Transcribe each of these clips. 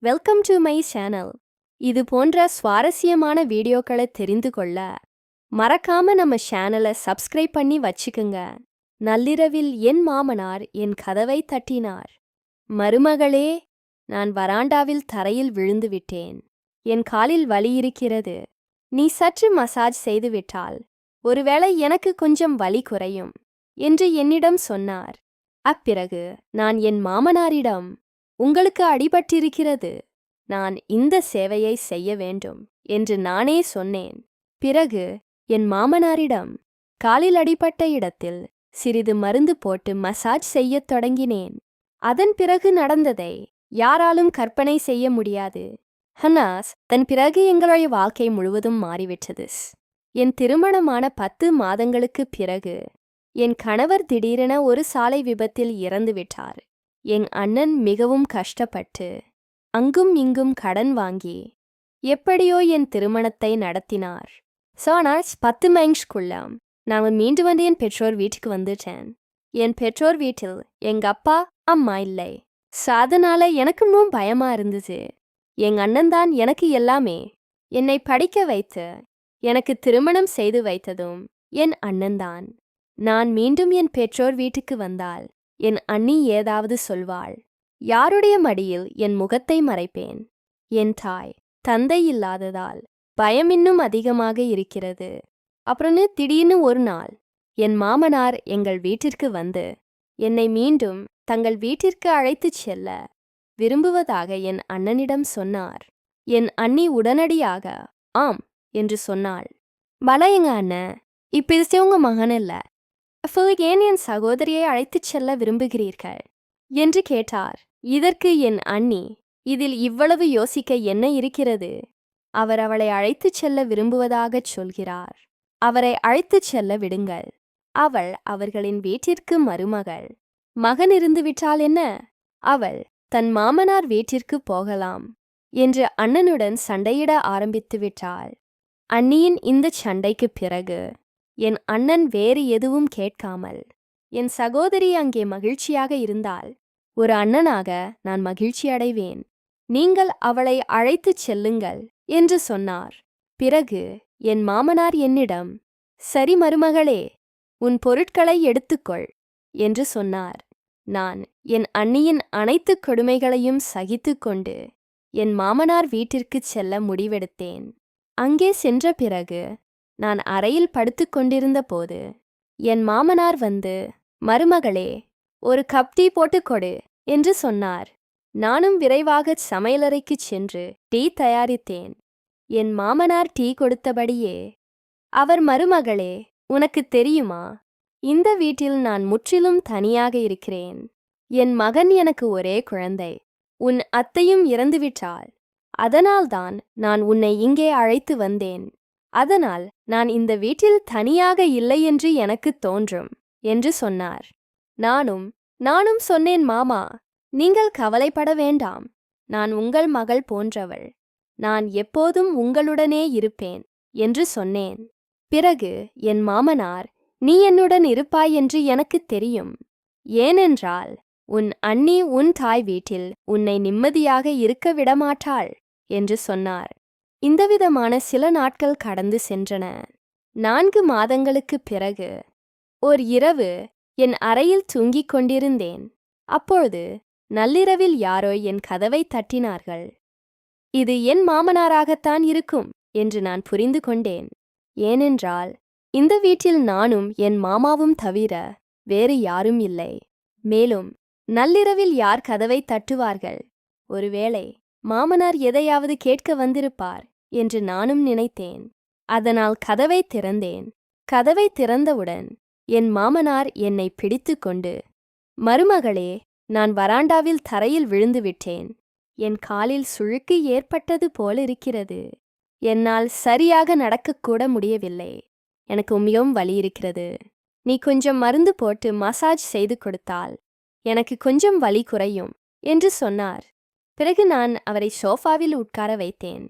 Welcome to my channel. இது போன்ற சுவாரஸ்யமான வீடியோக்களை தெரிந்து கொள்ள மறக்காம நம்ம சேனலை சப்ஸ்கிரைப் பண்ணி வச்சுக்குங்க. நள்ளிரவில் என் மாமனார் என் கதவை தட்டினார். மருமகளே, நான் வராண்டாவில் தரையில் விழுந்து விட்டேன். என் காலில் வலி இருக்கிறது. நீ சற்று மசாஜ் செய்துவிட்டால் ஒருவேளை எனக்கு கொஞ்சம் வலி குறையும் என்று என்னிடம் சொன்னார். அப்பிறகு நான் என் மாமனாரிடம், உங்களுக்கு அடிபட்டிருக்கிறது, நான் இந்த சேவையை செய்ய வேண்டும் என்று நானே சொன்னேன். பிறகு என் மாமனாரிடம் காலில் அடிபட்ட இடத்தில் சிறிது மருந்து போட்டு மசாஜ் செய்யத் தொடங்கினேன். அதன் பிறகு நடந்ததை யாராலும் கற்பனை செய்ய முடியாது. ஹனாஸ், தன் பிறகு எங்களுடைய வாழ்க்கை முழுவதும் மாறிவிட்டது. என் திருமணமான 10 மாதங்களுக்குப் பிறகு என் கணவர் திடீரென ஒரு சாலை விபத்தில் இறந்துவிட்டார். என் அண்ணன் மிகவும் கஷ்டப்பட்டு அங்கும் இங்கும் கடன் வாங்கி எப்படியோ என் திருமணத்தை நடத்தினார். ஆனால் 10 மைன்ஸ்குள்ள நான் மீண்டு வந்து என் பெற்றோர் வீட்டுக்கு வந்துட்டேன். என் பெற்றோர் வீட்டில் எங்க அப்பா அம்மா இல்லை. அதனால எனக்கு இன்னும் பயமா இருந்தது. எங்க அண்ணன் தான் எனக்கு எல்லாமே. என்னை படிக்க வைத்து எனக்கு திருமணம் செய்து வைத்ததும் என் அண்ணன்தான். நான் மீண்டும் என் பெற்றோர் வீட்டுக்கு வந்தால் என் அண்ணி ஏதாவது சொல்வாள். யாருடைய மடியில் என் முகத்தை மறைப்பேன்? என் தாய் தந்தை இல்லாததால் பயம் இன்னும் அதிகமாக இருக்கிறது. அப்புறம் திடீர்னு ஒரு நாள் என் மாமனார் எங்கள் வீட்டிற்கு வந்து என்னை மீண்டும் தங்கள் வீட்டிற்கு அழைத்துச் செல்ல விரும்புவதாக என் அண்ணனிடம் சொன்னார். என் அண்ணி உடனடியாக ஆம் என்று சொன்னாள். பல எங்க அண்ணன், இப்ப இது உங்க மகன் இல்ல, ஏன் என் சகோதரியை அழைத்துச் செல்ல விரும்புகிறீர்கள் என்று கேட்டார். இதற்கு என் அண்ணி, இதில் இவ்வளவு யோசிக்க என்ன இருக்கிறது? அவர் அவளை அழைத்துச் செல்ல விரும்புவதாகச் சொல்கிறார். அவரை அழைத்துச் செல்ல விடுங்கள். அவள் அவர்களின் வீட்டிற்கு மருமகள். மகன் இருந்துவிட்டால் என்ன? அவள் தன் மாமனார் வீட்டிற்கு போகலாம் என்று அண்ணனுடன் சண்டையிட ஆரம்பித்து விட்டாள். அண்ணியின் இந்த சண்டைக்குப் பிறகு என் அண்ணன் வேறு எதுவும் கேட்காமல், என் சகோதரி அங்கே மகிழ்ச்சியாக இருந்தால் ஒரு அண்ணனாக நான் மகிழ்ச்சி அடைவேன், நீங்கள் அவளை அழைத்துச் செல்லுங்கள் என்று சொன்னார். பிறகு என் மாமனார் என்னிடம், சரி மருமகளே, உன் பொருட்களை எடுத்துக்கொள் என்று சொன்னார். நான் என் அண்ணியின் அனைத்து கொடுமைகளையும் சகித்து கொண்டு என் மாமனார் வீட்டிற்குச் செல்ல முடிவெடுத்தேன். அங்கே சென்ற பிறகு நான் அறையில் படுத்து கொண்டிருந்த போது என் மாமனார் வந்து, மருமகளே, ஒரு கப் டீ போட்டுக் கொடு என்று சொன்னார். நானும் விரைவாக சமையலறைக்குச் சென்று டீ தயாரித்தேன். என் மாமனார் டீ கொடுத்தபடியே அவர், மருமகளே, உனக்கு தெரியுமா, இந்த வீட்டில் நான் முற்றிலும் தனியாக இருக்கிறேன். என் மகன் எனக்கு ஒரே குழந்தை. உன் அத்தையும் இறந்துவிட்டாள். அதனால்தான் நான் உன்னை இங்கே அழைத்து வந்தேன். அதனால் நான் இந்த வீட்டில் தனியாக இல்லை என்று எனக்கு தோன்றும் என்று சொன்னார். நானும் சொன்னேன், மாமா, நீங்கள் கவலைப்பட வேண்டாம். நான் உங்கள் மகள் போன்றவள். நான் எப்போதும் உங்களுடனே இருப்பேன் என்று சொன்னேன். பிறகு என் மாமனார், நீ என்னுடன் இருப்பாய் என்று எனக்கு தெரியும். ஏனென்றால் உன் அண்ணி உன் தாய் வீட்டில் உன்னை நிம்மதியாக இருக்க விடமாட்டாள் என்று சொன்னார். இந்தவிதமான சில நாட்கள் கடந்து சென்றன. 4 மாதங்களுக்குப் பிறகு ஓர் இரவு என் அறையில் தூங்கிக் கொண்டிருந்தேன். அப்பொழுது நள்ளிரவில் யாரோ என் கதவை தட்டினார்கள். இது என் மாமனாராகத்தான் இருக்கும் என்று நான் புரிந்து கொண்டேன். ஏனென்றால் இந்த வீட்டில் நானும் என் மாமாவும் தவிர வேறு யாரும் இல்லை. மேலும் நள்ளிரவில் யார் கதவை தட்டுவார்கள்? ஒருவேளை மாமனார் எதையாவது கேட்க வந்திருப்பார் என்று நானும் நினைத்தேன். அதனால் கதவை திறந்தேன். கதவை திறந்தவுடன் என் மாமனார் என்னை பிடித்து கொண்டு, மருமகளே, நான் வராண்டாவில் தரையில் விழுந்து விட்டேன். என் காலில் சுளுக்கு ஏற்பட்டது போலிருக்கிறது. என்னால் சரியாக நடக்கக்கூட முடியவில்லை. எனக்கு மிகவும் வலி இருக்கிறது. நீ கொஞ்சம் மருந்து போட்டு மசாஜ் செய்து கொடுத்தால் எனக்கு கொஞ்சம் வலி குறையும் என்று சொன்னார். பிறகு நான் அவரை சோஃபாவில் உட்கார வைத்தேன்.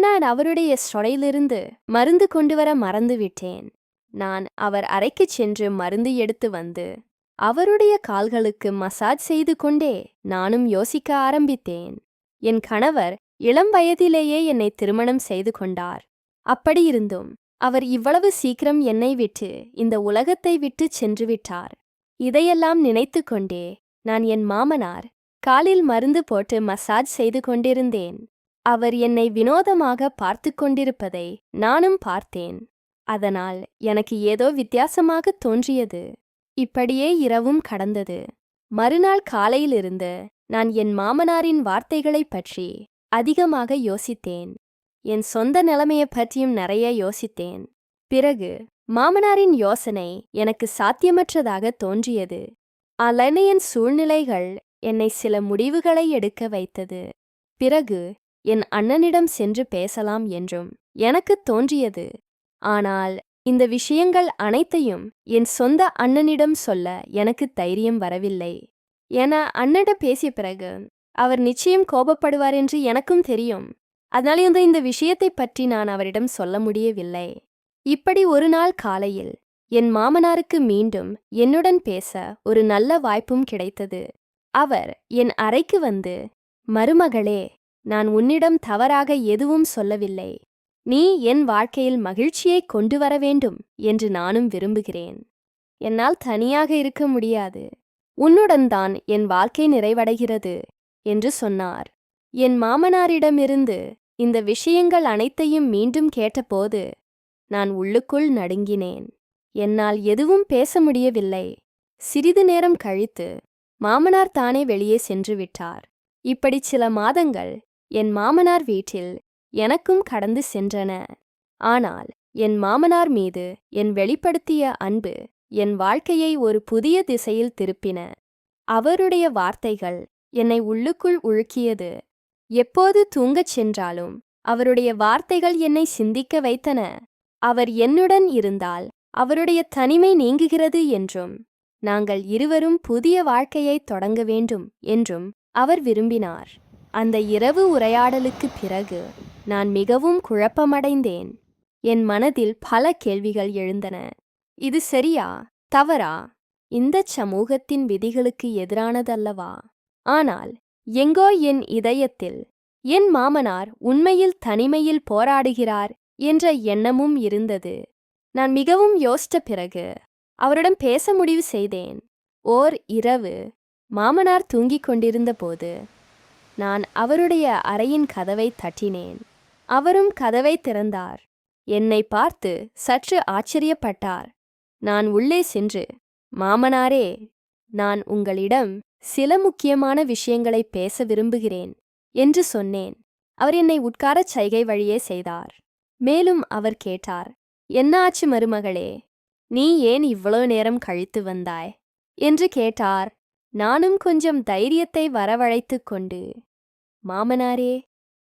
நான் அவருடைய ஸ்டொடையிலிருந்து மருந்து கொண்டு வர மறந்துவிட்டேன். நான் அவர் அறைக்குச் சென்று மருந்து எடுத்து வந்து அவருடைய கால்களுக்கு மசாஜ் செய்து கொண்டே நானும் யோசிக்க ஆரம்பித்தேன். என் கணவர் இளம் வயதிலேயே என்னை திருமணம் செய்து கொண்டார். அப்படியிருந்தும் அவர் இவ்வளவு சீக்கிரம் என்னை விட்டு இந்த உலகத்தை விட்டு சென்று விட்டார். இதையெல்லாம் நினைத்து கொண்டே நான் என் மாமனார் காலில் மருந்து போட்டு மசாஜ் செய்து கொண்டிருந்தேன். அவர் என்னை வினோதமாக பார்த்து கொண்டிருப்பதை நானும் பார்த்தேன். அதனால் எனக்கு ஏதோ வித்தியாசமாக தோன்றியது. இப்படியே இரவும் கடந்தது. மறுநாள் காலையிலிருந்து நான் என் மாமனாரின் வார்த்தைகளைப் பற்றி அதிகமாக யோசித்தேன். என் சொந்த நிலைமையைப் பற்றியும் நிறைய யோசித்தேன். பிறகு மாமனாரின் யோசனை எனக்கு சாத்தியமற்றதாக தோன்றியது. ஆனால் என் சூழ்நிலைகள் என்னை சில முடிவுகளை எடுக்க வைத்தது. பிறகு என் அண்ணனிடம் சென்று பேசலாம் என்றும் எனக்கு தோன்றியது. ஆனால் இந்த விஷயங்கள் அனைத்தையும் என் சொந்த அண்ணனிடம் சொல்ல எனக்கு தைரியம் வரவில்லை. என அண்ணனிடம் பேசிய பிறகு அவர் நிச்சயம் கோபப்படுவார் என்று எனக்கும் தெரியும். அதனால இந்த விஷயத்தை பற்றி நான் அவரிடம் சொல்ல முடியவில்லை. இப்படி ஒரு நாள் காலையில் என் மாமனாருக்கு மீண்டும் என்னுடன் பேச ஒரு நல்ல வாய்ப்பும் கிடைத்தது. அவர் என் அறைக்கு வந்து, மருமகளே, நான் உன்னிடம் தவறாக எதுவும் சொல்லவில்லை. நீ என் வாழ்க்கையில் மகிழ்ச்சியை கொண்டு வர வேண்டும் என்று நானும் விரும்புகிறேன். என்னால் தனியாக இருக்க முடியாது. உன்னுடன் தான் என் வாழ்க்கை நிறைவடைகிறது என்று சொன்னார். என் மாமனாரிடமிருந்து இந்த விஷயங்கள் அனைத்தையும் மீண்டும் கேட்டபோது நான் உள்ளுக்குள் நடுங்கினேன். என்னால் எதுவும் பேச முடியவில்லை. சிறிது நேரம் கழித்து மாமனார் தானே வெளியே சென்று விட்டார். இப்படி சில மாதங்கள் என் மாமனார் வீட்டில் எனக்கும் கடந்து சென்றன. ஆனால் என் மாமனார் மீது என் வெளிப்படுத்திய அன்பு என் வாழ்க்கையை ஒரு புதிய திசையில் திருப்பின. அவருடைய வார்த்தைகள் என்னை உள்ளுக்குள் உழுக்கியது. எப்போது தூங்கச் சென்றாலும் அவருடைய வார்த்தைகள் என்னை சிந்திக்க வைத்தன. அவர் என்னுடன் இருந்தால் அவருடைய தனிமை நீங்குகிறது என்றும், நாங்கள் இருவரும் புதிய வாழ்க்கையை தொடங்க வேண்டும் என்றும் அவர் விரும்பினார். அந்த இரவு உரையாடலுக்குப் பிறகு நான் மிகவும் குழப்பமடைந்தேன். என் மனதில் பல கேள்விகள் எழுந்தன. இது சரியா, தவறா? இந்தச் சமூகத்தின் விதிகளுக்கு எதிரானதல்லவா? ஆனால் எங்கோ என் இதயத்தில் என் மாமனார் உண்மையில் தனிமையில் போராடுகிறார் என்ற எண்ணமும் இருந்தது. நான் மிகவும் யோசித்த பிறகு அவரிடம் பேச முடிவு செய்தேன். ஓர் இரவு மாமனார் தூங்கிக் கொண்டிருந்த போது நான் அவருடைய அறையின் கதவை தட்டினேன். அவரும் கதவை திறந்தார். என்னை பார்த்து சற்று ஆச்சரியப்பட்டார். நான் உள்ளே சென்று, மாமனாரே, நான் உங்களிடம் சில முக்கியமான விஷயங்களை பேச விரும்புகிறேன் என்று சொன்னேன். அவர் என்னை உட்காரச் சைகை வழியே செய்தார். மேலும் அவர் கேட்டார், என்ன ஆச்சு மருமகளே, நீ ஏன் இவ்வளவு நேரம் கழித்து வந்தாய் என்று கேட்டார். நானும் கொஞ்சம் தைரியத்தை வரவழைத்து கொண்டு, மாமனாரே,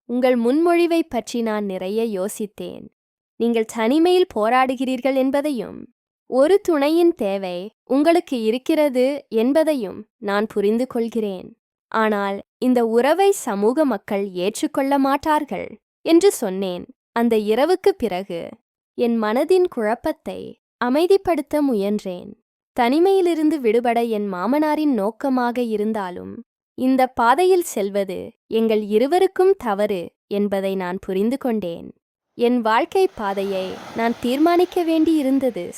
உங்கள் முன்மொழிவைப் பற்றி நான் நிறைய யோசித்தேன். நீங்கள் தனிமையில் போராடுகிறீர்கள் என்பதையும் ஒரு துணையின் தேவை உங்களுக்கு இருக்கிறது என்பதையும் நான் புரிந்து கொள்கிறேன். ஆனால் இந்த உறவை சமூக மக்கள் ஏற்றுக்கொள்ள மாட்டார்கள் என்று சொன்னேன். அந்த இரவுக்குப் பிறகு என் மனதின் குழப்பத்தை அமைதிப்படுத்த முயன்றேன். தனிமையிலிருந்து விடுபட என் மாமனாரின் நோக்கமாக இருந்தாலும் இந்த பாதையில் செல்வது எங்கள் இருவருக்கும் தவறு என்பதை நான் புரிந்து கொண்டேன். என் வாழ்க்கை பாதையை நான் தீர்மானிக்க வேண்டியிருந்தது.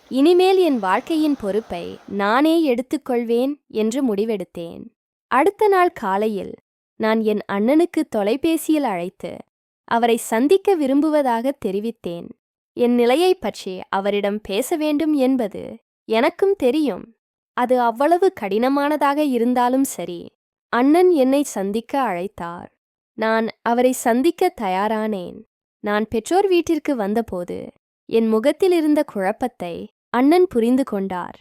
இனிமேல் என் வாழ்க்கையின் பொறுப்பை நானே எடுத்துக்கொள்வேன் என்று முடிவெடுத்தேன். அடுத்த நாள் காலையில் நான் என் அண்ணனுக்கு தொலைபேசியில் அழைத்து அவரை சந்திக்க விரும்புவதாக தெரிவித்தேன். என் நிலையைப் பற்றி அவரிடம் பேச வேண்டும் என்பது எனக்கும் தெரியும். அது அவ்வளவு கடினமானதாக இருந்தாலும் சரி, அண்ணன் என்னை சந்திக்க அழைத்தார். நான் அவரை சந்திக்க தயாரானேன். நான் பெற்றோர் வீட்டிற்கு வந்தபோது என் முகத்தில் இருந்த குழப்பத்தை அண்ணன் புரிந்து கொண்டார்.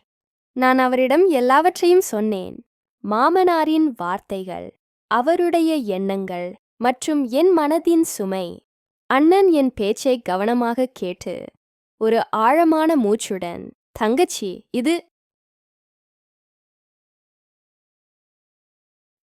நான் அவரிடம் எல்லாவற்றையும் சொன்னேன். மாமனாரின் வார்த்தைகள், அவருடைய எண்ணங்கள் மற்றும் என் மனதின் சுமை. அண்ணன் என் பேச்சை கவனமாக கேட்டு ஒரு ஆழமான மூச்சுடன், தங்கச்சி, இது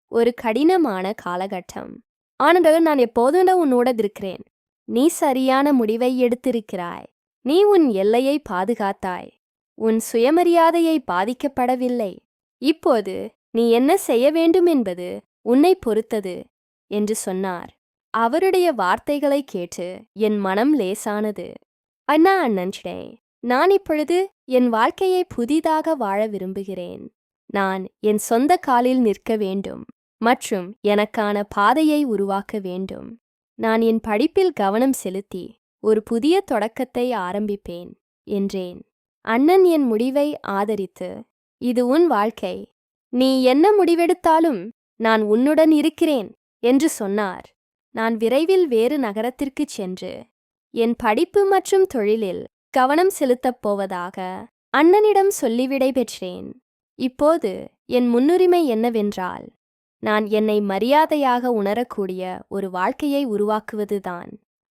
ஒரு கடினமான காலகட்டம். ஆனால் நான் எப்போதும் உன்னோட இருக்கிறேன். நீ சரியான முடிவை எடுத்திருக்கிறாய். நீ உன் எல்லையை பாதுகாத்தாய். உன் சுயமரியாதையை பாதிக்கப்படவில்லை. இப்போது நீ என்ன செய்ய வேண்டும் என்பது உன்னை பொறுத்தது. என்று சொன்னார். அவருடைய வார்த்தைகளை கேட்டு என் மனம் லேசானது. அண்ணா அண்ணன்டே, நான் இப்பொழுது என் வாழ்க்கையை புதிதாக வாழ விரும்புகிறேன். நான் என் சொந்த காலில் நிற்க வேண்டும் மற்றும் எனக்கான பாதையை உருவாக்க வேண்டும். நான் என் படிப்பில் கவனம் செலுத்தி ஒரு புதிய தொடக்கத்தை ஆரம்பிப்பேன் என்றேன். அண்ணன் என் முடிவை ஆதரித்து, இது உன் வாழ்க்கை, நீ என்ன முடிவெடுத்தாலும் நான் உன்னுடன் இருக்கிறேன் என்று சொன்னார். நான் விரைவில் வேறு நகரத்திற்குச் சென்று என் படிப்பு மற்றும் தொழிலில் கவனம் செலுத்தப் போவதாக அண்ணனிடம் சொல்லி விடைபெற்றேன். இப்போது என் முன்னுரிமை என்னவென்றால், நான் என்னை மரியாதையாக உணரக்கூடிய ஒரு வாழ்க்கையை உருவாக்குவதுதான்.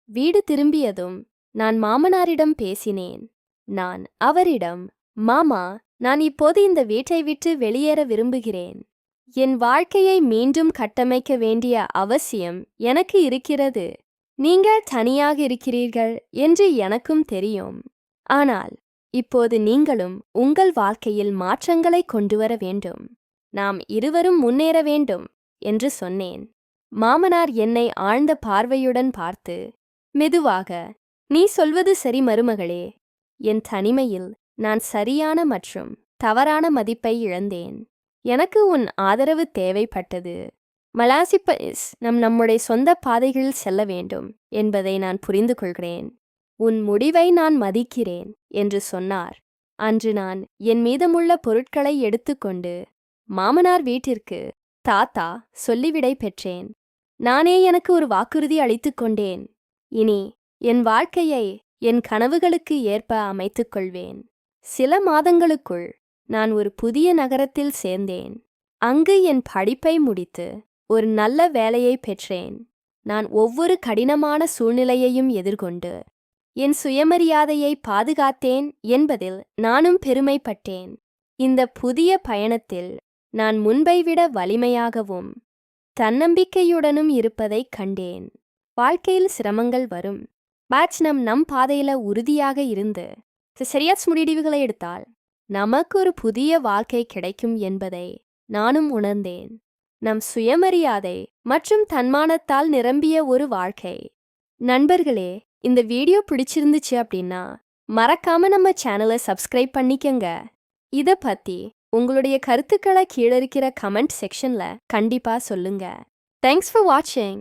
வீடு திரும்பியதும் நான் மாமனாரிடம் பேசினேன். நான் அவரிடம், மாமா, நான் இப்போது இந்த வீட்டை விட்டு வெளியேற விரும்புகிறேன். என் வாழ்க்கையை மீண்டும் கட்டமைக்க வேண்டிய அவசியம் எனக்கு இருக்கிறது. நீங்கள் தனியாக இருக்கிறீர்கள் என்று எனக்கும் தெரியும். ஆனால் இப்போது நீங்களும் உங்கள் வாழ்க்கையில் மாற்றங்களை கொண்டுவர வேண்டும். நாம் இருவரும் முன்னேற வேண்டும் என்று சொன்னேன். மாமனார் என்னை ஆழ்ந்த பார்வையுடன் பார்த்து, மெதுவாக, நீ சொல்வது சரி மருமகளே. என் தனிமையில் நான் சரியான மற்றும் தவறான மதிப்பை இழந்தேன். எனக்கு உன் ஆதரவு தேவைப்பட்டது. மலாசிப்பஸ் நம்முடைய சொந்த பாதைகளில் செல்ல வேண்டும் என்பதை நான் புரிந்து கொள்கிறேன். உன் முடிவை நான் மதிக்கிறேன் என்று சொன்னார். அன்று நான் என் மீதமுள்ள பொருட்களை எடுத்துக்கொண்டு மாமனார் வீட்டிற்கு தாத்தா சொல்லிவிடை பெற்றேன். நானே எனக்கு ஒரு வாக்குறுதி அளித்துக் கொண்டேன். இனி என் வாழ்க்கையை என் கனவுகளுக்கு ஏற்ப அமைத்துக் கொள்வேன். சில மாதங்களுக்குள் நான் ஒரு புதிய நகரத்தில் சேர்ந்தேன். அங்கு என் படிப்பை முடித்து ஒரு நல்ல வேலையை பெற்றேன். நான் ஒவ்வொரு கடினமான சூழ்நிலையையும் எதிர்கொண்டு என் சுயமரியாதையை பாதுகாத்தேன் என்பதில் நானும் பெருமைப்பட்டேன். இந்த புதிய பயணத்தில் நான் முன்பை விட வலிமையாகவும் தன்னம்பிக்கையுடனும் இருப்பதைக் கண்டேன். வாழ்க்கையில் சிரமங்கள் வரும். நம் பாதையில உறுதியாக இருந்து சரியான முடிவுகளை எடுத்தால் நமக்கு ஒரு புதிய வாழ்க்கை கிடைக்கும் என்பதை நானும் உணர்ந்தேன். நம் சுயமரியாதை மற்றும் தன்மானத்தால் நிரம்பிய ஒரு வாழ்க்கை. நண்பர்களே, இந்த வீடியோ பிடிச்சிருந்துச்சு அப்படின்னா மறக்காம நம்ம சேனலை சப்ஸ்கிரைப் பண்ணிக்கங்க. இத பத்தி உங்களுடைய கருத்துக்களை கீழே இருக்கிற கமெண்ட் செக்ஷன்ல கண்டிப்பா சொல்லுங்க. தேங்க்ஸ் ஃபார் வாட்சிங்.